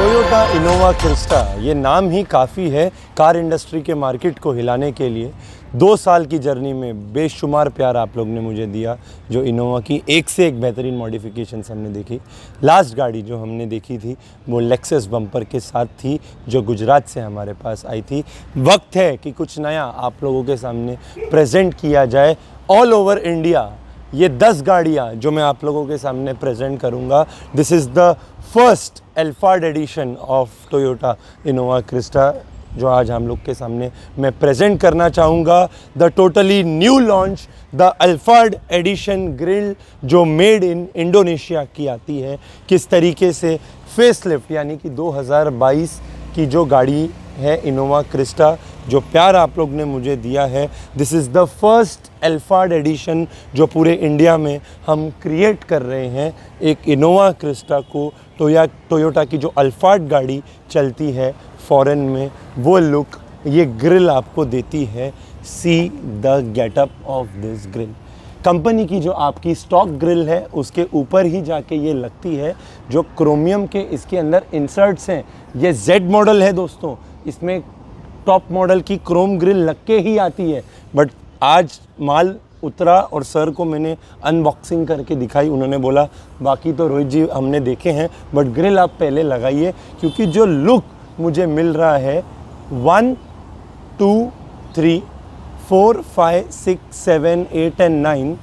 Toyota Innova Crysta, ये नाम ही काफ़ी है कार इंडस्ट्री के मार्केट को हिलाने के लिए। 2 साल की जर्नी में बेशुमार प्यार आप लोग ने मुझे दिया। जो इनोवा की एक से एक बेहतरीन मॉडिफिकेशंस हमने देखी। लास्ट गाड़ी जो हमने देखी थी वो लेक्सस बम्पर के साथ थी, जो गुजरात से हमारे पास आई थी। वक्त है कि कुछ नया आप लोगों के सामने प्रेजेंट किया जाए ऑल ओवर इंडिया। ये 10 गाड़ियाँ जो मैं आप लोगों के सामने प्रेजेंट करूँगा, this is the first Alphard edition of Toyota Innova Crysta, जो आज हम लोग के सामने मैं प्रेजेंट करना चाहूँगा। The totally new launch the Alphard edition grill, जो मेड इन इंडोनेशिया की आती है। किस तरीके से फेसलिफ्ट यानी कि 2022 की जो गाड़ी है इनोवा क्रिस्टा, जो प्यार आप लोग ने मुझे दिया है, this is the first Alphard edition जो पूरे इंडिया में हम क्रिएट कर रहे हैं। एक इनोवा क्रिस्टा को टोयोटा की जो अल्फार्ड गाड़ी चलती है फॉरेन में, वो लुक ये ग्रिल आपको देती है। See the getup of this grill. Company की जो आपकी स्टॉक ग्रिल है उसके ऊपर ही जाके ये लगती है। जो क्रोमियम के इसके अंदर इंसर्ट्स हैं, ये जेड मॉडल है दोस्तों, इसमें टॉप मॉडल की क्रोम ग्रिल लग के ही आती है। बट आज माल उतरा और सर को मैंने अनबॉक्सिंग करके दिखाई, उन्होंने बोला बाकी तो रोहित जी हमने देखे हैं, बट ग्रिल आप पहले लगाइए, क्योंकि जो लुक मुझे मिल रहा है 1 2 3 4 5 6 7 8 एंड 9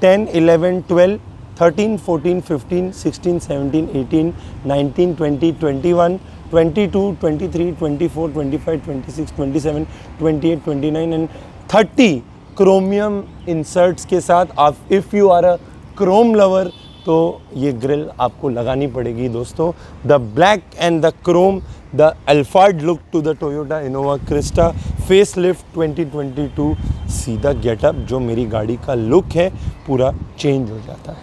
10 11 12 13 14 15 16 17 18 19 20 21 22 23 24 25 26 27 28 29 एंड 30 क्रोमियम इंसर्ट्स के साथ। आप if you are a chrome lover तो ये ग्रिल आपको लगानी पड़ेगी दोस्तों। The black and the chrome, the Alphard look to the Toyota Innova Crysta face lift 2022। सीधा गेटअप, जो मेरी गाड़ी का लुक है पूरा चेंज हो जाता है।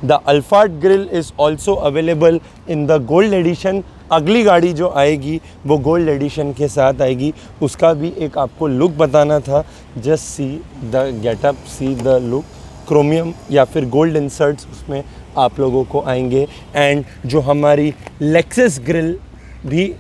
The Alphard grill is also available in the gold edition. अगली गाड़ी जो आएगी वो गोल्ड एडिशन के साथ आएगी, उसका भी एक आपको लुक बताना था। Just see the getup, see the look. Chromium या फिर गोल्ड इंसर्ट्स उसमें आप लोगों को आएंगे। एंड जो हमारी लेक्सस ग्रिल भी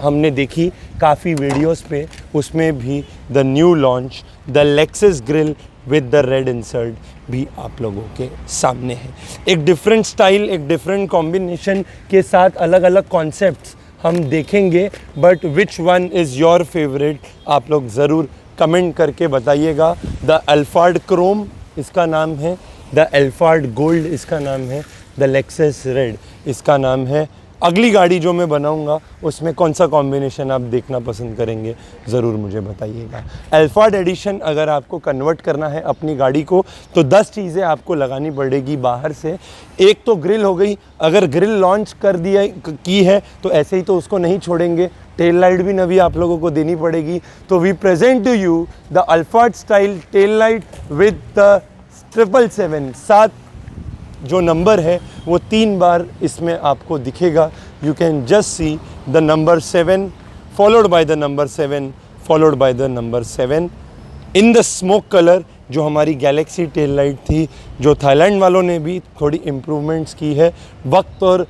हमने देखी काफ़ी वीडियोस पे, उसमें भी the new launch the Lexus grill with the red insert भी आप लोगों के सामने है। एक डिफरेंट स्टाइल, एक डिफरेंट कॉम्बिनेशन के साथ अलग अलग कॉन्सेप्ट्स हम देखेंगे। But which one is your favourite, आप लोग ज़रूर कमेंट करके बताइएगा। द अल्फार्ड क्रोम इसका नाम है, द अल्फार्ड गोल्ड इसका नाम है, द लेक्सस रेड इसका नाम है। अगली गाड़ी जो मैं बनाऊंगा उसमें कौन सा कॉम्बिनेशन आप देखना पसंद करेंगे, ज़रूर मुझे बताइएगा। अल्फार्ड एडिशन अगर आपको कन्वर्ट करना है अपनी गाड़ी को तो 10 चीज़ें आपको लगानी पड़ेगी बाहर से। एक तो ग्रिल हो गई, अगर ग्रिल लॉन्च कर दिया की है तो ऐसे ही तो उसको नहीं छोड़ेंगे, टेल लाइट भी नवी आप लोगों को देनी पड़ेगी। तो we present to you the Alphard style tail light with the 777। 7 जो नंबर है वो 3 बार इसमें आपको दिखेगा। You can just see the number 7 followed by the number 7 followed by the number 7 in the smoke colour. जो हमारी गैलेक्सी टेल लाइट थी, जो थाईलैंड वालों ने भी थोड़ी इम्प्रूवमेंट्स की है वक्त और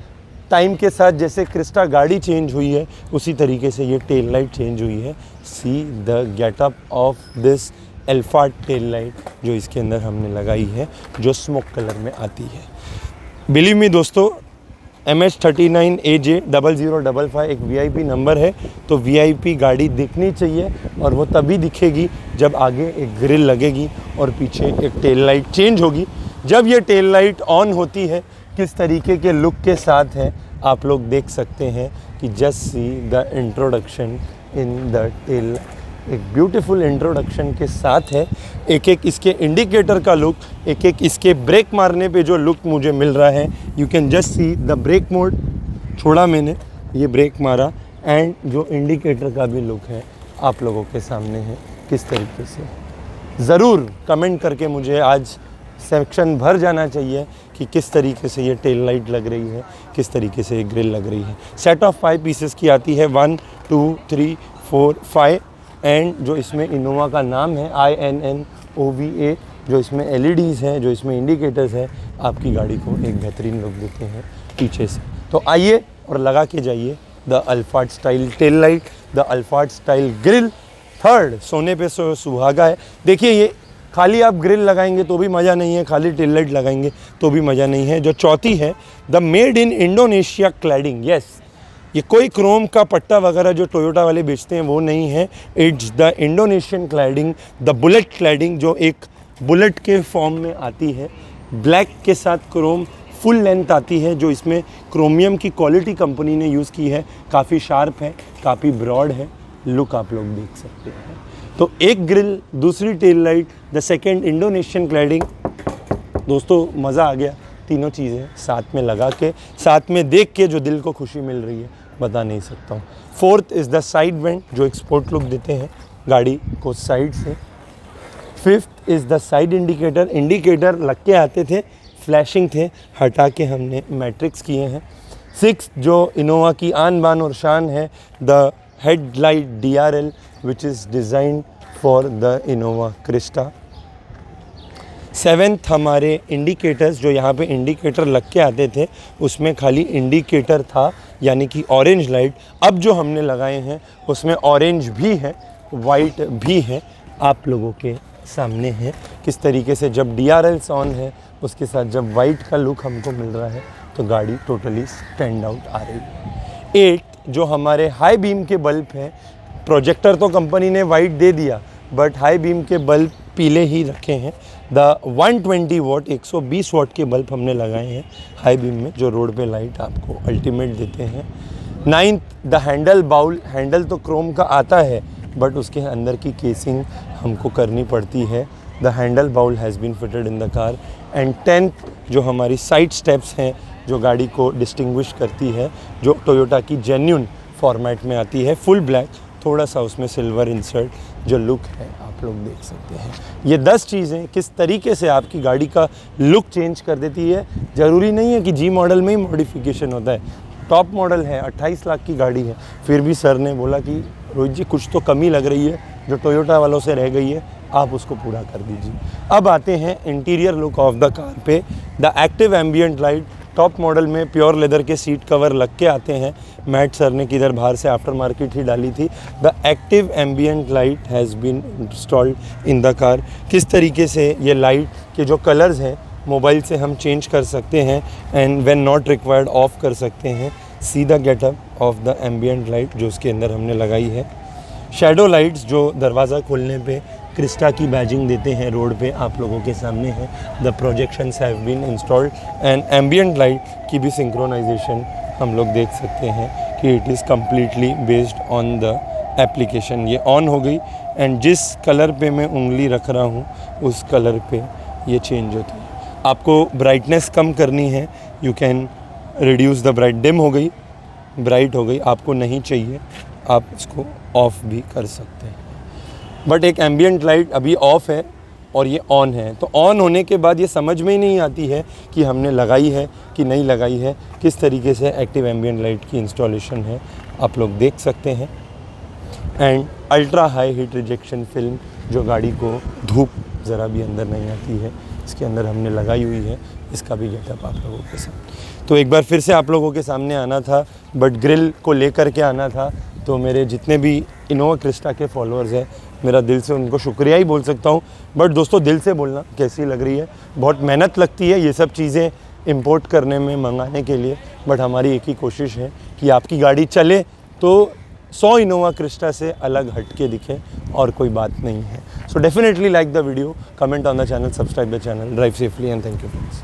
टाइम के साथ, जैसे क्रिस्टा गाड़ी चेंज हुई है उसी तरीके से ये टेल लाइट चेंज हुई है। See the getup of this Alphard tail light जो इसके अंदर हमने लगाई है, जो स्मोक कलर में आती है। बिलीव मी दोस्तों, MH39AJ0055 एक VIP नंबर है, तो VIP गाड़ी दिखनी चाहिए और वो तभी दिखेगी जब आगे एक ग्रिल लगेगी और पीछे एक टेल लाइट चेंज होगी। जब ये टेल लाइट ऑन होती है किस तरीके के लुक के साथ है आप लोग देख सकते हैं कि just see the introduction in the tail. एक ब्यूटीफुल इंट्रोडक्शन के साथ है। एक एक इसके इंडिकेटर का लुक, एक एक इसके ब्रेक मारने पे जो लुक मुझे मिल रहा है। You can just see the brake mode, छोड़ा मैंने, ये ब्रेक मारा, एंड जो इंडिकेटर का भी लुक है आप लोगों के सामने है किस तरीके से। ज़रूर कमेंट करके मुझे आज सेक्शन भर जाना चाहिए कि किस तरीके से ये टेल लाइट लग रही है, किस तरीके से ये ग्रिल लग रही है। सेट ऑफ 5 पीसेस की आती है, 1 2 3 4 5। एंड जो इसमें इनोवा का नाम है INNOVA, जो इसमें LEDs हैं, जो इसमें इंडिकेटर्स हैं, आपकी गाड़ी को एक बेहतरीन लुक देते हैं पीछे से। तो आइए और लगा के जाइए the Alphard style tail light, the Alphard style grill. Third, सोने पे सुहागा है। देखिए ये खाली आप ग्रिल लगाएंगे तो भी मज़ा नहीं है, खाली टेल लाइट लगाएंगे तो भी मज़ा नहीं है। जो चौथी है, the made in Indonesia cladding. Yes, ये कोई क्रोम का पट्टा वगैरह जो टोयोटा वाले बेचते हैं वो नहीं है। It's the Indonesian cladding, the bullet cladding, जो एक बुलेट के फॉर्म में आती है। ब्लैक के साथ क्रोम फुल लेंथ आती है, जो इसमें क्रोमियम की क्वालिटी कंपनी ने यूज़ की है। काफ़ी शार्प है, काफ़ी ब्रॉड है, लुक आप लोग देख सकते हैं। तो एक ग्रिल, दूसरी tail light, the second Indonesian cladding. दोस्तों मज़ा आ गया, तीनों चीज़ें साथ में लगा के, साथ में देख के जो दिल को खुशी मिल रही है बता नहीं सकता हूँ। Fourth is the side went, जो एक स्पोर्ट लुक देते हैं गाड़ी को साइड से। Fifth is the side indicator, indicator लग के आते थे, फ्लैशिंग थे, हटा के हमने मैट्रिक्स किए हैं। सिक्स, जो इनोवा की आन बान और शान है, the headlight DRL which is designed for the Innova Crysta. Seventh, हमारे इंडिकेटर्स, जो यहाँ पे इंडिकेटर लग के आते थे उसमें खाली इंडिकेटर था यानी कि ऑरेंज लाइट। अब जो हमने लगाए हैं उसमें ऑरेंज भी है, वाइट भी है, आप लोगों के सामने है किस तरीके से जब DRLs ऑन है उसके साथ जब वाइट का लुक हमको मिल रहा है तो गाड़ी टोटली स्टैंड आउट आ रही है। 8, जो हमारे हाई बीम के बल्ब हैं, प्रोजेक्टर तो कंपनी ने वाइट दे दिया बट हाई बीम के बल्ब पीले ही रखे हैं। द 120 वाट 120 वाट के बल्ब हमने लगाए हैं हाई बीम में, जो रोड पे लाइट आपको अल्टीमेट देते हैं। 9th, the handle bowl, handle तो क्रोम का आता है बट उसके अंदर की केसिंग हमको करनी पड़ती है। The handle bowl has been fitted in the car. And 10th, जो हमारी साइड स्टेप्स हैं जो गाड़ी को डिस्टिंग्विश करती है, जो टोयोटा की जेन्युइन फॉर्मेट में आती है, फुल ब्लैक, थोड़ा सा उसमें सिल्वर इंसर्ट, जो लुक है आप लोग देख सकते हैं। ये 10 चीज़ें किस तरीके से आपकी गाड़ी का लुक चेंज कर देती है। ज़रूरी नहीं है कि जी मॉडल में ही मॉडिफिकेशन होता है, टॉप मॉडल है, 28 लाख की गाड़ी है, फिर भी सर ने बोला कि रोहित जी कुछ तो कमी लग रही है जो टोयोटा वालों से रह गई है, आप उसको पूरा कर दीजिए। अब आते हैं interior look of the car पे। The active ambient light, top model में प्योर लेदर के सीट कवर लग के आते हैं। मैट सर ने किधर बाहर से आफ्टर मार्केट ही डाली थी। The active ambient light has been installed in the car. किस तरीके से ये लाइट के जो कलर्स हैं मोबाइल से हम चेंज कर सकते हैं and when not required of कर सकते हैं। See the getup of the ambient light जो उसके अंदर हमने लगाई है। शैडो लाइट्स, जो दरवाज़ा खोलने पे क्रिस्टा की बैजिंग देते हैं रोड पे, आप लोगों के सामने है। The projections have been installed and ambient light की भी सिंक्रोनाइजेशन हम लोग देख सकते हैं कि it is completely based on the application. ये ऑन हो गई एंड जिस कलर पे मैं उंगली रख रहा हूँ उस कलर पे ये चेंज होती है। आपको ब्राइटनेस कम करनी है, you can reduce the bright. Dim हो गई, ब्राइट हो गई, आपको नहीं चाहिए आप इसको ऑफ़ भी कर सकते हैं। बट एक एम्बियंट लाइट अभी ऑफ़ है और ये ऑन है, तो ऑन होने के बाद ये समझ में ही नहीं आती है कि हमने लगाई है कि नहीं लगाई है। किस तरीके से एक्टिव एम्बियंट लाइट की इंस्टॉलेशन है आप लोग देख सकते हैं। And ultra high heat rejection film, जो गाड़ी को धूप ज़रा भी अंदर नहीं आती है, इसके अंदर हमने लगाई हुई है। इसका भी गेटअप आप लोगों के साथ। तो एक बार फिर से आप लोगों के सामने आना था, बट ग्रिल को लेकर के आना था। तो मेरे जितने भी इनोवा क्रिस्टा के फॉलोअर्स हैं, मेरा दिल से उनको शुक्रिया ही बोल सकता हूँ। बट दोस्तों दिल से बोलना कैसी लग रही है, बहुत मेहनत लगती है ये सब चीज़ें इंपोर्ट करने में, मंगाने के लिए। बट हमारी एक ही कोशिश है कि आपकी गाड़ी चले तो 100 इनोवा क्रिस्टा से अलग हट के दिखे, और कोई बात नहीं है। So definitely like the video, comment on the channel, subscribe the channel, drive safely and thank you friends.